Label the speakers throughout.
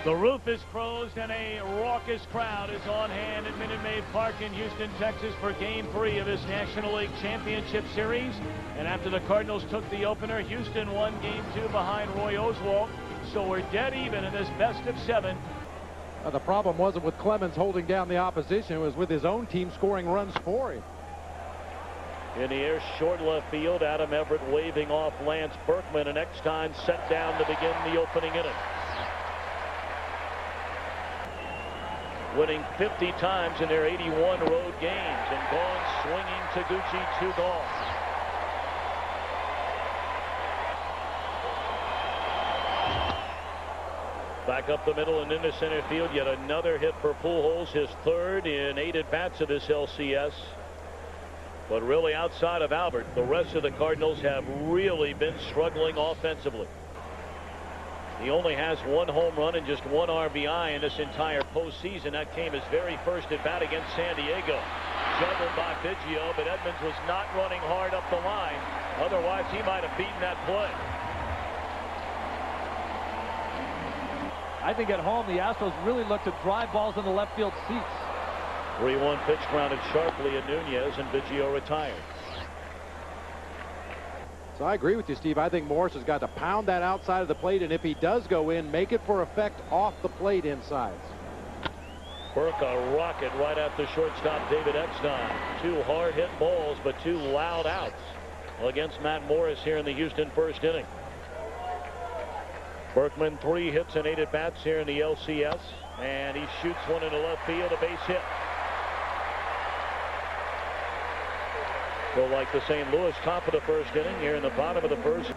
Speaker 1: The roof is closed and a raucous crowd is on hand at Minute Maid Park in Houston, Texas for Game 3 of this National League Championship Series. And after the Cardinals took the opener, Houston won Game 2 behind Roy Oswalt. So we're dead even in this best of 7.
Speaker 2: The problem wasn't with Clemens holding down the opposition. It was with his own team scoring runs for him.
Speaker 1: In the air, short left field, Adam Everett waving off Lance Berkman, and Eckstein set down to begin the opening inning. Winning 50 times in their 81 road games, and gone swinging Taguchi, 2 gone. Back up the middle and into center field, yet another hit for Pujols, his 3rd in 8 at-bats of this LCS. But really, outside of Albert, the rest of the Cardinals have really been struggling offensively. He only has 1 home run and just 1 RBI in this entire postseason. That came his very first at bat against San Diego. Juggled by Biggio, but Edmonds was not running hard up the line. Otherwise, he might have beaten that play.
Speaker 3: I think at home, the Astros really look to drive balls in the left field seats.
Speaker 1: 3-1 pitch grounded sharply at Nunez, and Biggio retired.
Speaker 2: So I agree with you, Steve. I think Morris has got to pound that outside of the plate, and if he does go in, make it for effect off the plate inside.
Speaker 1: Burke, a rocket right after shortstop David Eckstein. 2 hard hit balls, but 2 loud outs against Matt Morris here in the Houston first inning. Berkman 3 hits and 8 at bats here in the LCS, and he shoots one into left field, a base hit. So like the St. Louis top of the first inning, here in the bottom of the first.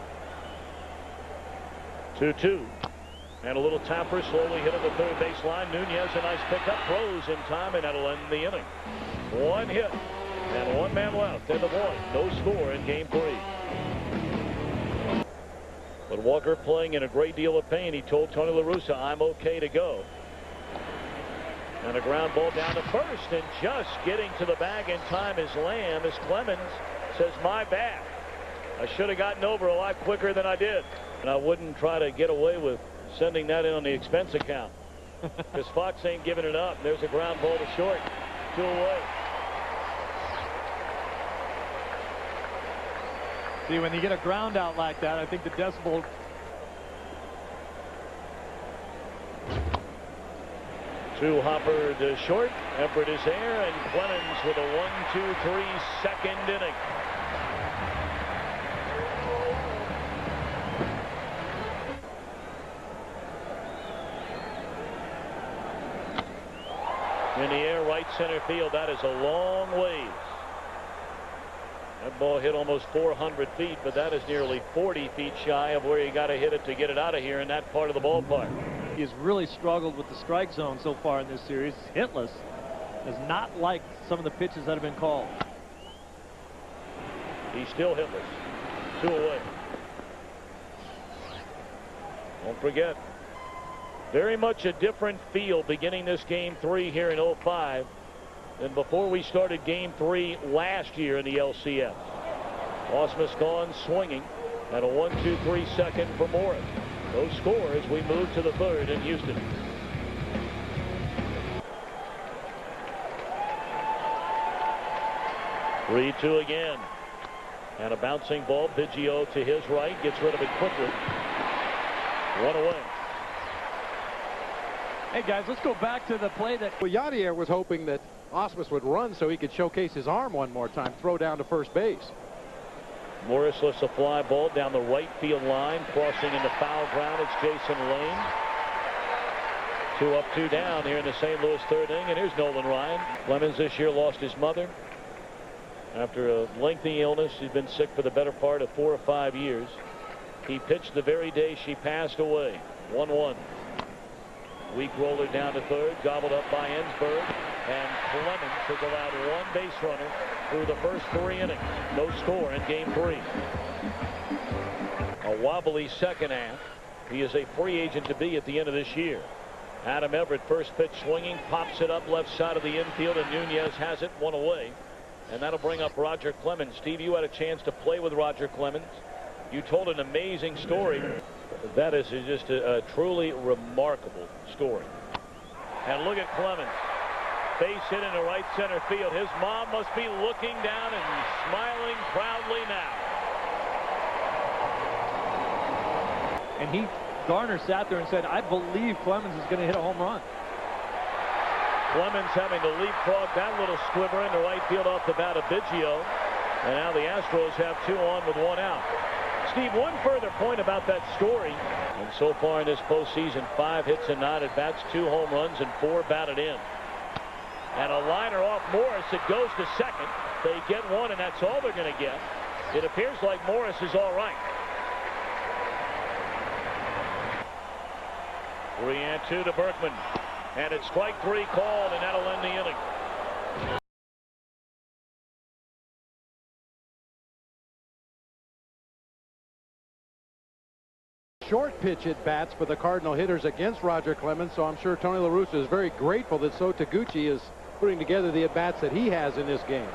Speaker 1: 2-2. And a little tapper slowly hit at the third base line. Nunez, a nice pickup, throws in time, and that'll end the inning. 1 hit and 1 man left in the void. No score in Game 3. But Walker playing in a great deal of pain. He told Tony La Russa, "I'm okay to go." And a ground ball down to first, and just getting to the bag in time is Lamb, as Clemens says, "My bad. I should have gotten over a lot quicker than I did." And I wouldn't try to get away with sending that in on the expense account, because Fox ain't giving it up. There's a ground ball to short, 2 away.
Speaker 3: See, when you get a ground out like that, I think the decibel.
Speaker 1: Two hopper to short. Everett is there, and Clemens with a 1-2-3 second inning. In the air, right center field. That is a long ways. That ball hit almost 400 feet, but that is nearly 40 feet shy of where you got to hit it to get it out of here in that part of the ballpark.
Speaker 3: He has really struggled with the strike zone so far in this series. Hitless. Has not liked some of the pitches that have been called.
Speaker 1: He's still hitless. 2 away. Don't forget, very much a different feel beginning this Game 3 here in 05 than before we started Game 3 last year in the LCS. Ausmus gone swinging, and a 1-2-3 second for Morris. No score as we move to the 3rd in Houston. Three-2 again. And a bouncing ball. Biggio to his right. Gets rid of it quickly. 1 away.
Speaker 3: Hey, guys, let's go back to the play that.
Speaker 2: Well, Yadier was hoping that Ausmus would run so he could showcase his arm one more time, throw down to first base.
Speaker 1: Morris lifts a fly ball down the right field line, crossing into foul ground. It's Jason Lane. 2 up, 2 down here in the St. Louis 3rd inning, and here's Nolan Ryan. Clemens this year lost his mother after a lengthy illness. He's been sick for the better part of 4 or 5 years. He pitched the very day she passed away. 1-1. Weak roller down to 3rd, gobbled up by Ensberg, and Clemens has allowed 1 base runner through the first 3 innings. No score in Game 3. A wobbly second half. He is a free agent to be at the end of this year. Adam Everett, first pitch swinging, pops it up left side of the infield, and Nunez has it 1 away. And that'll bring up Roger Clemens. Steve, you had a chance to play with Roger Clemens. You told an amazing story. That is just a truly remarkable story. And look at Clemens. Base hit into right center field. His mom must be looking down and smiling proudly now.
Speaker 3: And Garner sat there and said, I believe Clemens is going to hit a home run.
Speaker 1: Clemens having to leapfrog that little squibber into right field off the bat of Biggio. And now the Astros have 2 on with 1 out. Steve, one further point about that story. And so far in this postseason, 5 hits and 9 at bats, 2 home runs, and 4 batted in. And a liner off Morris that goes to second. They get 1, and that's all they're going to get. It appears like Morris is all right. 3-2 to Berkman. And it's strike 3 called, and that'll end the inning.
Speaker 2: Short pitch at bats for the Cardinal hitters against Roger Clemens, so I'm sure Tony La Russa is very grateful that So Taguchi is putting together the at-bats that he has in this game.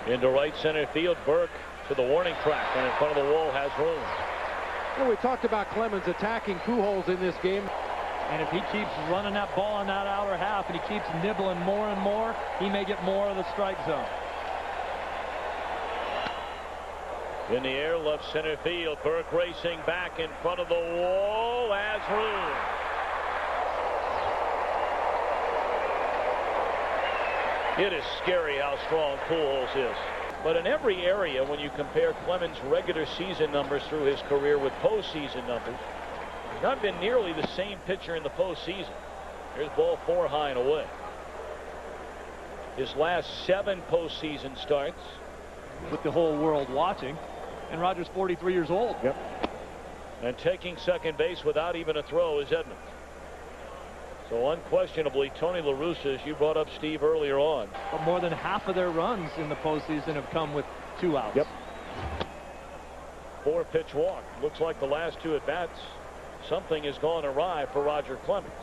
Speaker 1: Into right center field, Burke to the warning track, and in front of the wall has room.
Speaker 2: Well, we talked about Clemens attacking Pujols in this game.
Speaker 3: And if he keeps running that ball on that outer half and he keeps nibbling more and more, he may get more of the strike zone.
Speaker 1: In the air, left center field. Burke racing back in front of the wall. Has room. It is scary how strong Pujols is. But in every area, when you compare Clemens' regular season numbers through his career with postseason numbers, he's not been nearly the same pitcher in the postseason. Here's ball 4 high and away. His last 7 postseason starts.
Speaker 3: With the whole world watching. And Roger's 43 years old.
Speaker 1: Yep. And taking second base without even a throw is Edmonds. So unquestionably, Tony La Russa, as you brought up, Steve, earlier on.
Speaker 3: But more than half of their runs in the postseason have come with 2 outs.
Speaker 1: Yep. 4-pitch walk. Looks like the last 2 at-bats, something has gone awry for Roger Clemens.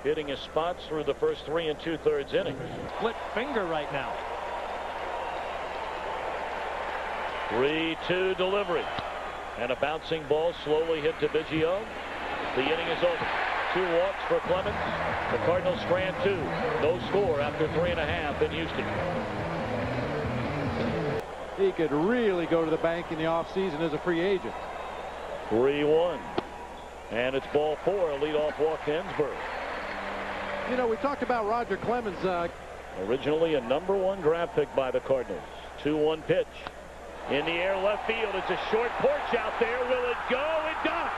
Speaker 1: Hitting his spots through the first 3 2/3 innings.
Speaker 3: Split finger right now.
Speaker 1: 3-2 delivery. And a bouncing ball slowly hit to Biggio. The inning is over. 2 walks for Clemens. The Cardinals strand 2. No score after 3.5 in Houston.
Speaker 2: He could really go to the bank in the offseason as a free agent.
Speaker 1: 3-1. And it's ball 4. A leadoff walk to Ensberg.
Speaker 2: You know, we talked about Roger Clemens.
Speaker 1: Originally a #1 draft pick by the Cardinals. 2-1 pitch. In the air, left field. It's a short porch out there. Will it go? It does.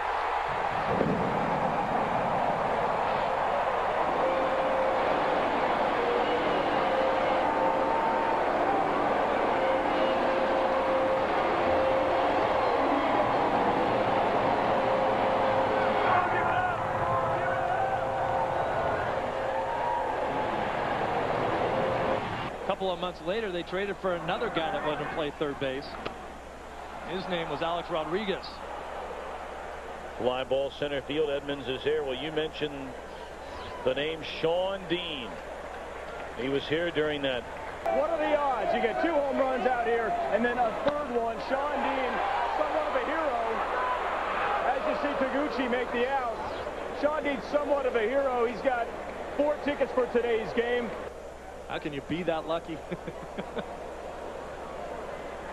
Speaker 3: A couple of months later, they traded for another guy that wanted to play third base. His name was Alex Rodriguez.
Speaker 1: Fly ball center field. Edmonds is here. Well, you mentioned the name Sean Dean. He was here during that.
Speaker 4: What are the odds? You get 2 home runs out here, and then a third one. Sean Dean, somewhat of a hero. As you see Taguchi make the out. Sean Dean's somewhat of a hero. He's got 4 tickets for today's game.
Speaker 3: How can you be that lucky?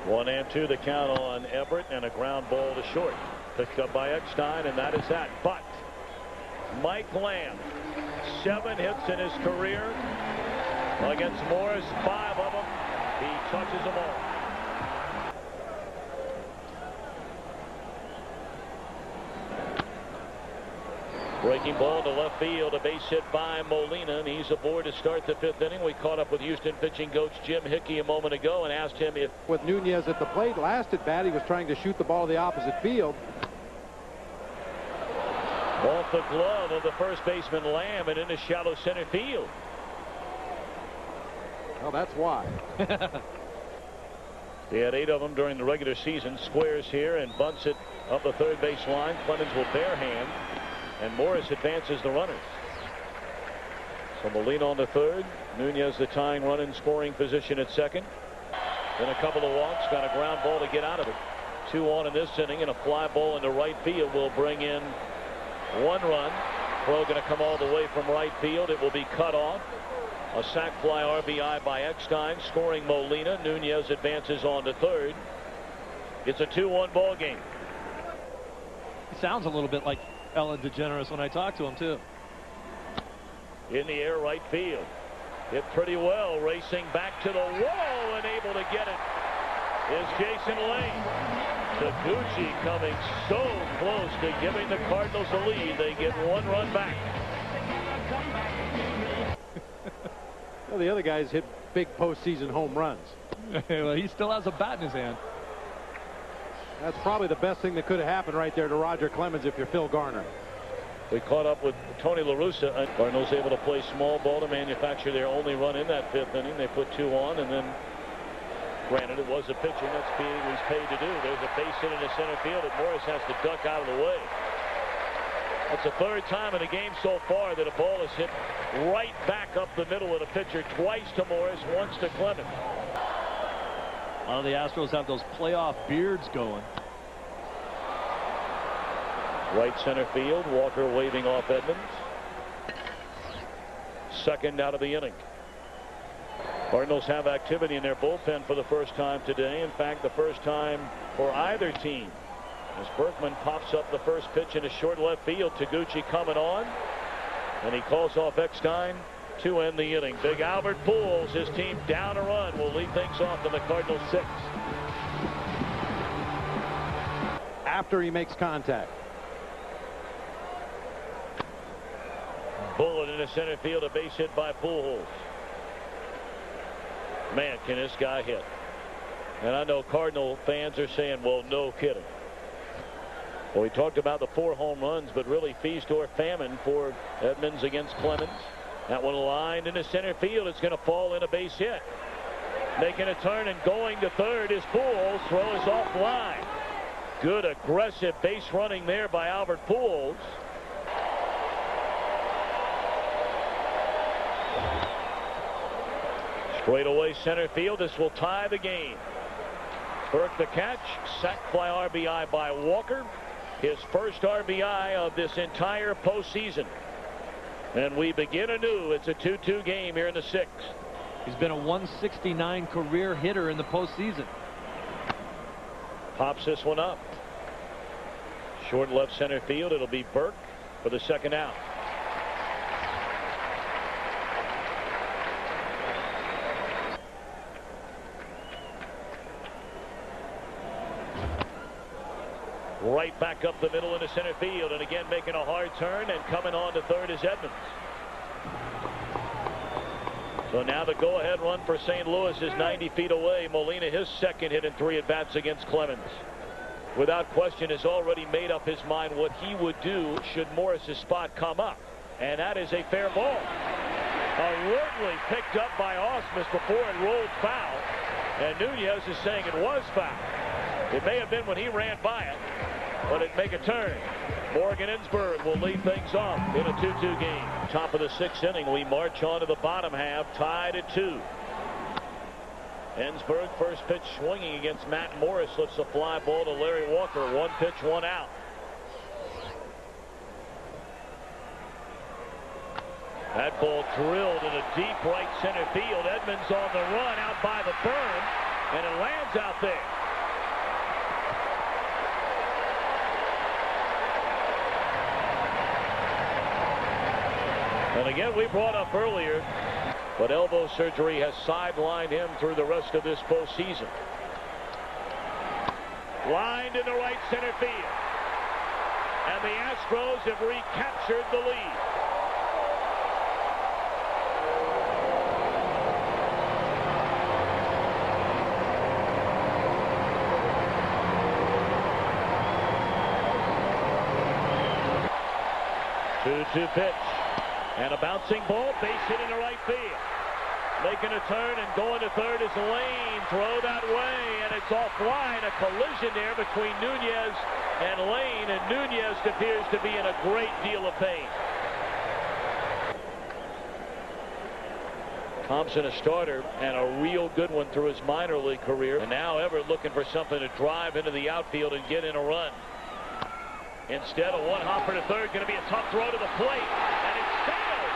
Speaker 1: 1-2 the count on Everett, and a ground ball to short. Picked up by Eckstein, and that is that. But Mike Lamb, 7 hits in his career against Morris, 5 of them. He touches them all. Breaking ball to left field, a base hit by Molina, and he's aboard to start the 5th inning. We caught up with Houston pitching coach Jim Hickey a moment ago and asked him if...
Speaker 2: With Nunez at the plate, last at bat, he was trying to shoot the ball to the opposite field.
Speaker 1: Off the glove of the first baseman Lamb and into shallow center field.
Speaker 2: Well, that's why.
Speaker 1: He had 8 of them during the regular season. Squares here and bunts it up the third base line. Clemens will barehand. And Morris advances the runners. So Molina on the third. Nunez the tying run in scoring position at second. Then a couple of walks. Got a ground ball to get out of it. 2 on in this inning, and a fly ball into right field will bring in 1 run. Throw going to come all the way from right field. It will be cut off. A sac fly RBI by Eckstein, scoring Molina. Nunez advances on to third. It's a 2-1 ball game.
Speaker 3: He sounds a little bit like Ellen DeGeneres when I talk to him too.
Speaker 1: In the air, right field. Hit pretty well, racing back to the wall and able to get it is Jason Lane. Taguchi coming so close to giving the Cardinals the lead. They get 1 run back.
Speaker 2: Well, the other guys hit big postseason home runs.
Speaker 3: Well, he still has a bat in his hand.
Speaker 2: That's probably the best thing that could have happened right there to Roger Clemens if you're Phil Garner.
Speaker 1: We caught up with Tony La Russa. Cardinals able to play small ball to manufacture their only run in that 5th inning. They put 2 on, and then, granted, it was a pitcher. That's being he's paid to do. There's a base hit in the center field that Morris has to duck out of the way. That's the 3rd time in the game so far that a ball is hit right back up the middle of the pitcher, twice to Morris, once to Clemens.
Speaker 3: The Astros have those playoff beards going.
Speaker 1: Right center field, Walker waving off Edmonds. 2nd out of the inning. Cardinals have activity in their bullpen for the first time today. In fact, the first time for either team. As Berkman pops up the first pitch in a short left field, Taguchi coming on, and he calls off Eckstein to end the inning. Big Albert Pujols, his team down a run, will lead things off in the Cardinals 6th.
Speaker 2: After he makes contact.
Speaker 1: Bullet in the center field, a base hit by Pujols. Man, can this guy hit. And I know Cardinal fans are saying, well, no kidding. Well, we talked about the 4 home runs, but really feast or famine for Edmonds against Clemens. That one lined into center field. It's going to fall in a base hit. Making a turn and going to third is Pujols. Throw is offline. Good aggressive base running there by Albert Pujols. Straight away center field. This will tie the game. Burke the catch. Sac fly RBI by Walker. His first RBI of this entire postseason. And we begin anew. It's a 2-2 game here in the 6th.
Speaker 3: He's been a 169 career hitter in the postseason.
Speaker 1: Pops this one up. Short left center field. It'll be Burke for the 2nd out. Right back up the middle into center field, and again making a hard turn, and coming on to third is Edmonds. So now the go-ahead run for St. Louis is 90 feet away. Molina, his 2nd hit in 3 at-bats against Clemens. Without question, has already made up his mind what he would do should Morris's spot come up, and that is a fair ball. Alertly picked up by Ausmus before it rolled foul, and Nunez is saying it was foul. It may have been when he ran by it, but it make a turn. Morgan Ensberg will lead things off in a 2-2 game. Top of the 6th inning, we march on to the bottom half, tied at 2. Ensberg, first pitch swinging against Matt Morris, lifts a fly ball to Larry Walker. 1 pitch, 1 out. That ball drilled in a deep right center field. Edmonds on the run out by the berm, and it lands out there. And again, we brought up earlier, but elbow surgery has sidelined him through the rest of this postseason. Lined in the right center field. And the Astros have recaptured the lead. Two pitch. And a bouncing ball, base hit in the right field. Making a turn and going to third is Lane. Throw that way, and it's offline. A collision there between Nunez and Lane, and Nunez appears to be in a great deal of pain. Thompson, a starter, and a real good one through his minor league career. And now Everett looking for something to drive into the outfield and get in a run. Instead, a one-hopper to third. Going to be a tough throw to the plate. And it's sailed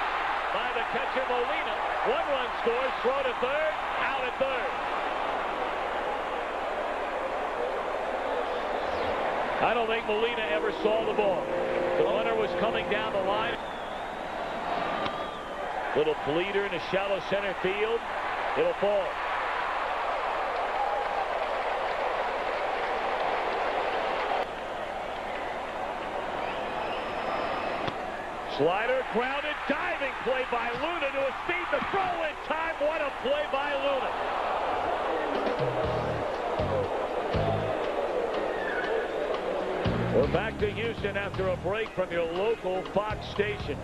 Speaker 1: by the catcher, Molina. One run scores. Throw to third. Out at third. I don't think Molina ever saw the ball. The runner was coming down the line. Little bleeder in the shallow center field. It'll fall. Slider grounded, diving play by Luna to his feet. The throw in time. What a play by Luna. We're back to Houston after a break from your local Fox station.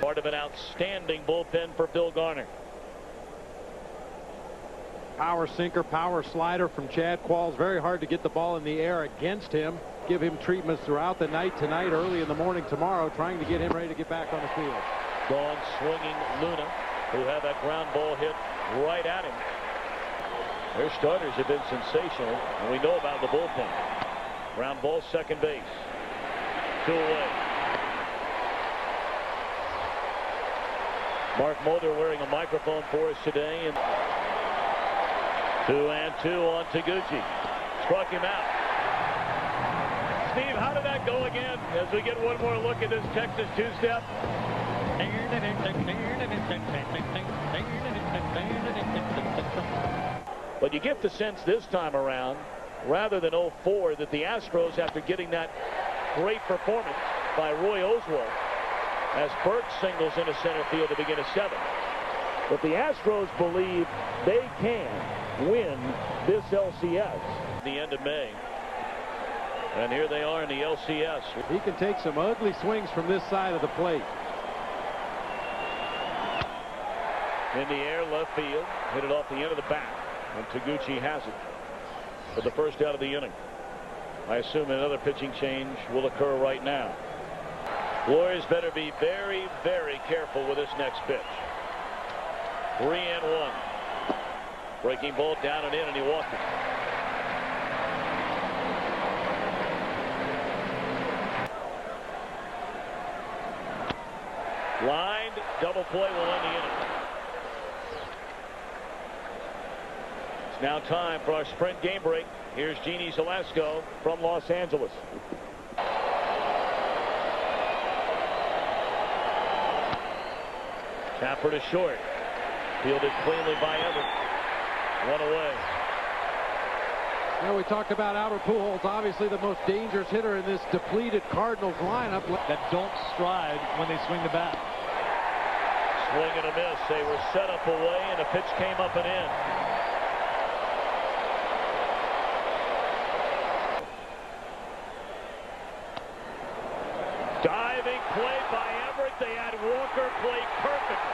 Speaker 1: Part of an outstanding bullpen for Bill Garner.
Speaker 2: Power sinker, power slider from Chad Qualls. Very hard to get the ball in the air against him. Give him treatments throughout the night tonight, early in the morning tomorrow, trying to get him ready to get back on the field.
Speaker 1: Gone swinging Luna, who had that ground ball hit right at him. Their starters have been sensational, and we know about the bullpen. Ground ball, second base. 2 away. Mark Mulder wearing a microphone for us today. And 2-2 on Taguchi. Struck him out. Steve, how did that go again as we get one more look at this Texas two-step? But you get the sense this time around, rather than 0-4, that the Astros, after getting that great performance by Roy Oswalt, as Burke singles into center field to begin a 7th, but the Astros believe they can win this LCS at the end of May. And here they are in the LCS.
Speaker 2: He can take some ugly swings from this side of the plate.
Speaker 1: In the air, left field. Hit it off the end of the bat. And Taguchi has it for the first out of the inning. I assume another pitching change will occur right now. Warriors better be very, very careful with this next pitch. 3-1. Breaking ball down and in, and he walked it. Lined, double play will end the inning. It's now time for our sprint game break. Here's Jeannie Zalasko from Los Angeles. Tapper to short. Fielded cleanly by Everett. 1 away.
Speaker 2: Now, we talked about Albert Pujols, obviously the most dangerous hitter in this depleted Cardinals lineup.
Speaker 3: That don't stride when they swing the bat.
Speaker 1: Swing and a miss. They were set up away, and the pitch came up and in. Diving play by Everett. They had Walker play perfectly.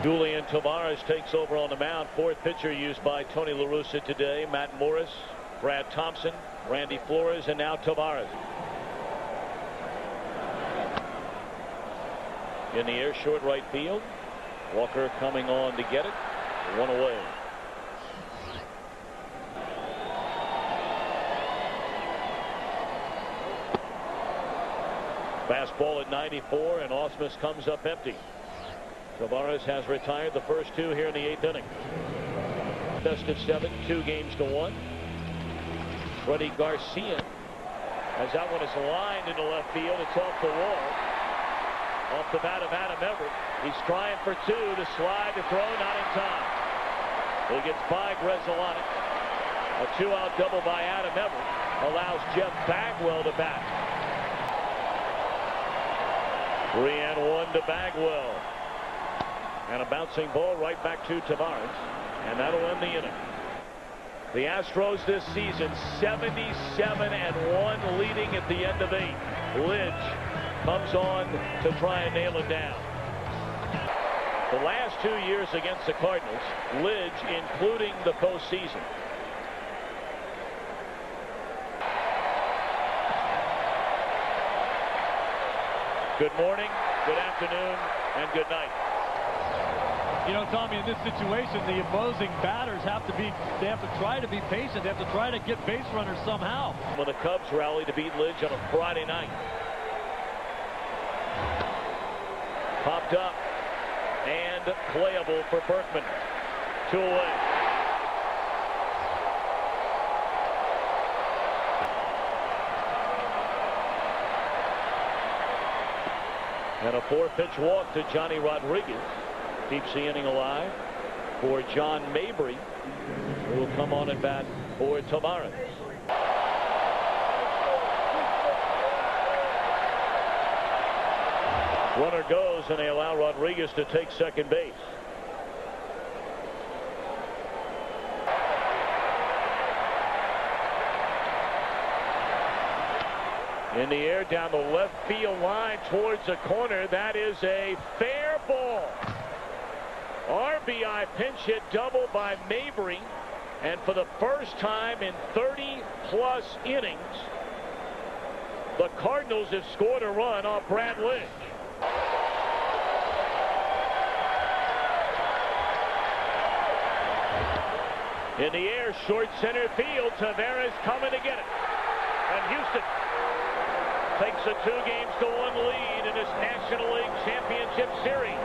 Speaker 1: Julian Tavares takes over on the mound. 4th pitcher used by Tony La Russa today. Matt Morris, Brad Thompson, Randy Flores, and now Tavares. In the air, short right field. Walker coming on to get it. 1 away. Fastball at 94, and Ausmus comes up empty. Tavares has retired the first 2 here in the 8th inning. Best of 7, 2-1. Freddie Garcia, as that one is lined into left field. It's off the wall. Off the bat of Adam Everett. He's trying for 2 to slide to throw, not in time. He gets by Grzelcyk. A 2-out double by Adam Everett allows Jeff Bagwell to bat. 3-1 to Bagwell. And a bouncing ball right back to Tavares. And that'll end the inning. The Astros this season 77-1, leading at the end of 8. Lidge comes on to try and nail it down. The last 2 years against the Cardinals, Lidge including the postseason. Good morning. Good afternoon and good night.
Speaker 3: You know, Tommy, in this situation, the opposing batters have to try to be patient. They have to try to get base runners somehow.
Speaker 1: When the Cubs rally to beat Lidge on a Friday night. Popped up and playable for Berkman. 2 away. And a 4-pitch walk to Johnny Rodriguez. Keeps the inning alive for John Mabry, who will come on and bat for Tavares. Runner goes, and they allow Rodriguez to take second base. In the air down the left field line towards the corner. That is a fair ball. RBI pinch hit double by Mabry. And for the first time in 30-plus innings, the Cardinals have scored a run off Brad Lidge. In the air, short center field. Tavares coming to get it. And Houston takes a 2-1 lead in this National League Championship Series.